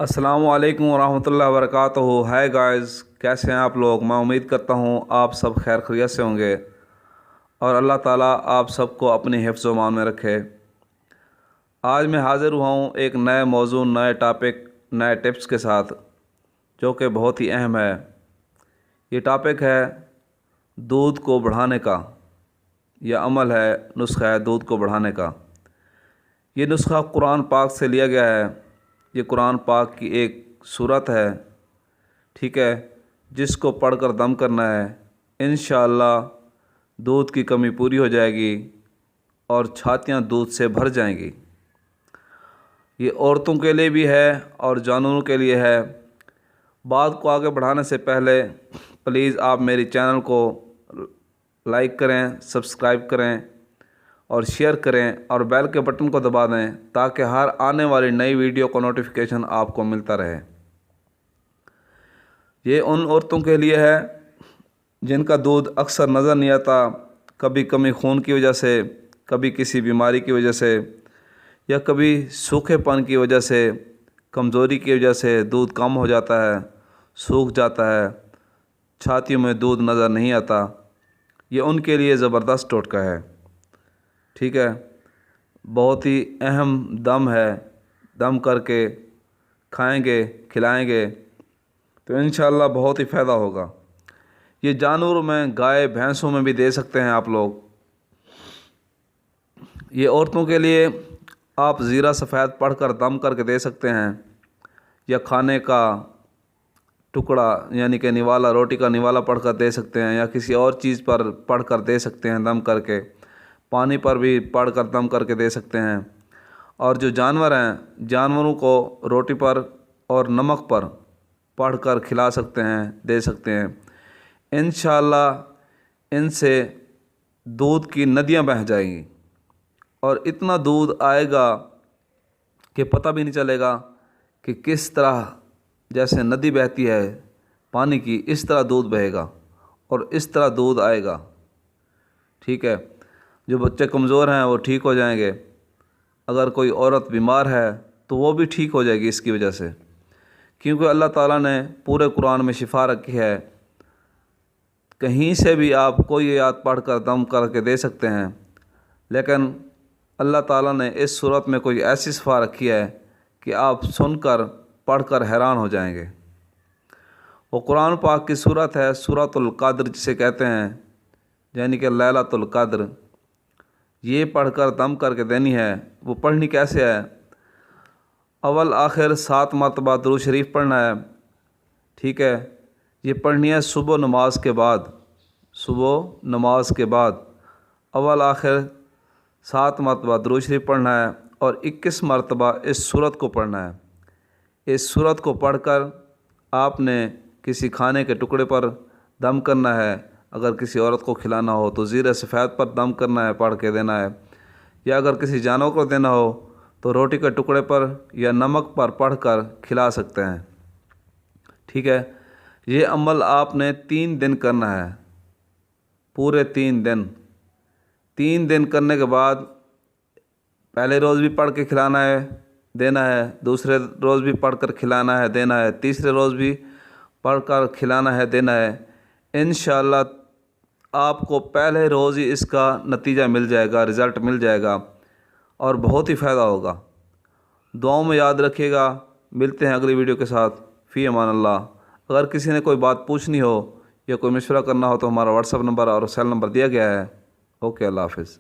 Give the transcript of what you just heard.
السلام علیکم ورحمۃ اللہ وبرکاتہ۔ ہائے گائز، کیسے ہیں آپ لوگ؟ میں امید کرتا ہوں آپ سب خیر خیریت سے ہوں گے اور اللہ تعالیٰ آپ سب کو اپنی حفظ و امان میں رکھے۔ آج میں حاضر ہوا ہوں ایک نئے موضوع، نئے ٹاپک، نئے ٹپس کے ساتھ، جو کہ بہت ہی اہم ہے۔ یہ ٹاپک ہے دودھ کو بڑھانے کا، یہ عمل ہے، نسخہ ہے دودھ کو بڑھانے کا۔ یہ نسخہ قرآن پاک سے لیا گیا ہے۔ یہ قرآن پاک کی ایک سورت ہے، ٹھیک ہے، جس کو پڑھ کر دم کرنا ہے۔ انشاءاللہ دودھ کی کمی پوری ہو جائے گی اور چھاتیاں دودھ سے بھر جائیں گی۔ یہ عورتوں کے لیے بھی ہے اور جانوروں کے لیے ہے۔ بات کو آگے بڑھانے سے پہلے پلیز آپ میری چینل کو لائک کریں، سبسکرائب کریں اور شیئر کریں اور بیل کے بٹن کو دبا دیں تاکہ ہر آنے والی نئی ویڈیو کا نوٹیفیکیشن آپ کو ملتا رہے۔ یہ ان عورتوں کے لیے ہے جن کا دودھ اکثر نظر نہیں آتا، کبھی کمی خون کی وجہ سے، کبھی کسی بیماری کی وجہ سے، یا کبھی سوکھے پن کی وجہ سے، کمزوری کی وجہ سے دودھ کم ہو جاتا ہے، سوکھ جاتا ہے، چھاتیوں میں دودھ نظر نہیں آتا۔ یہ ان کے لیے زبردست ٹوٹکا ہے، ٹھیک ہے، بہت ہی اہم دم ہے۔ دم کر کے کھائیں گے، کھلائیں گے تو انشاءاللہ بہت ہی فائدہ ہوگا۔ یہ جانوروں میں، گائے بھینسوں میں بھی دے سکتے ہیں آپ لوگ۔ یہ عورتوں کے لیے آپ زیرہ سفید پڑھ کر دم کر کے دے سکتے ہیں، یا کھانے کا ٹکڑا یعنی کہ نوالا، روٹی کا نوالا پڑھ کر دے سکتے ہیں، یا کسی اور چیز پر پڑھ کر دے سکتے ہیں دم کر کے۔ پانی پر بھی پڑھ کر دم کر کے دے سکتے ہیں۔ اور جو جانور ہیں، جانوروں کو روٹی پر اور نمک پر پڑھ کر کھلا سکتے ہیں، دے سکتے ہیں۔ انشاءاللہ ان سے دودھ کی ندیاں بہہ جائیں گی اور اتنا دودھ آئے گا کہ پتہ بھی نہیں چلے گا کہ کس طرح، جیسے ندی بہتی ہے پانی کی، اس طرح دودھ بہے گا اور اس طرح دودھ آئے گا، ٹھیک ہے۔ جو بچے کمزور ہیں وہ ٹھیک ہو جائیں گے، اگر کوئی عورت بیمار ہے تو وہ بھی ٹھیک ہو جائے گی اس کی وجہ سے، کیونکہ اللہ تعالیٰ نے پورے قرآن میں شفا رکھی ہے۔ کہیں سے بھی آپ کوئی آیات پڑھ کر دم کر کے دے سکتے ہیں، لیکن اللہ تعالیٰ نے اس صورت میں کوئی ایسی شفا رکھی ہے کہ آپ سن کر، پڑھ کر حیران ہو جائیں گے۔ وہ قرآن پاک کی صورت ہے سورۃ القدر جسے کہتے ہیں، یعنی کہ لیلۃ القدر۔ یہ پڑھ کر دم کر کے دینی ہے۔ وہ پڑھنی کیسے ہے؟ اول آخر 7 مرتبہ درود شریف پڑھنا ہے، ٹھیک ہے۔ یہ پڑھنی ہے صبح نماز کے بعد، صبح نماز کے بعد اول آخر 7 مرتبہ درود شریف پڑھنا ہے اور 21 مرتبہ اس سورت کو پڑھنا ہے۔ اس سورت کو پڑھ کر آپ نے کسی کھانے کے ٹکڑے پر دم کرنا ہے۔ اگر کسی عورت کو کھلانا ہو تو زیرہ سفید پر دم کرنا ہے، پڑھ کے دینا ہے، یا اگر کسی جانور کو دینا ہو تو روٹی کے ٹکڑے پر یا نمک پر پڑھ کر کھلا سکتے ہیں، ٹھیک ہے۔ یہ عمل آپ نے 3 دن کرنا ہے، پورے 3 دن۔ 3 دن کرنے کے بعد پہلے روز بھی پڑھ کے کھلانا ہے، دینا ہے، دوسرے روز بھی پڑھ کر کھلانا ہے، دینا ہے، تیسرے روز بھی پڑھ کر کھلانا ہے، دینا ہے۔ انشاءاللہ آپ کو پہلے روز ہی اس کا نتیجہ مل جائے گا، رزلٹ مل جائے گا اور بہت ہی فائدہ ہوگا۔ دعاؤں میں یاد رکھیے گا۔ ملتے ہیں اگلی ویڈیو کے ساتھ۔ فی امان اللہ۔ اگر کسی نے کوئی بات پوچھنی ہو یا کوئی مشورہ کرنا ہو تو ہمارا واٹس ایپ نمبر اور سیل نمبر دیا گیا ہے۔ اوکے، اللہ حافظ۔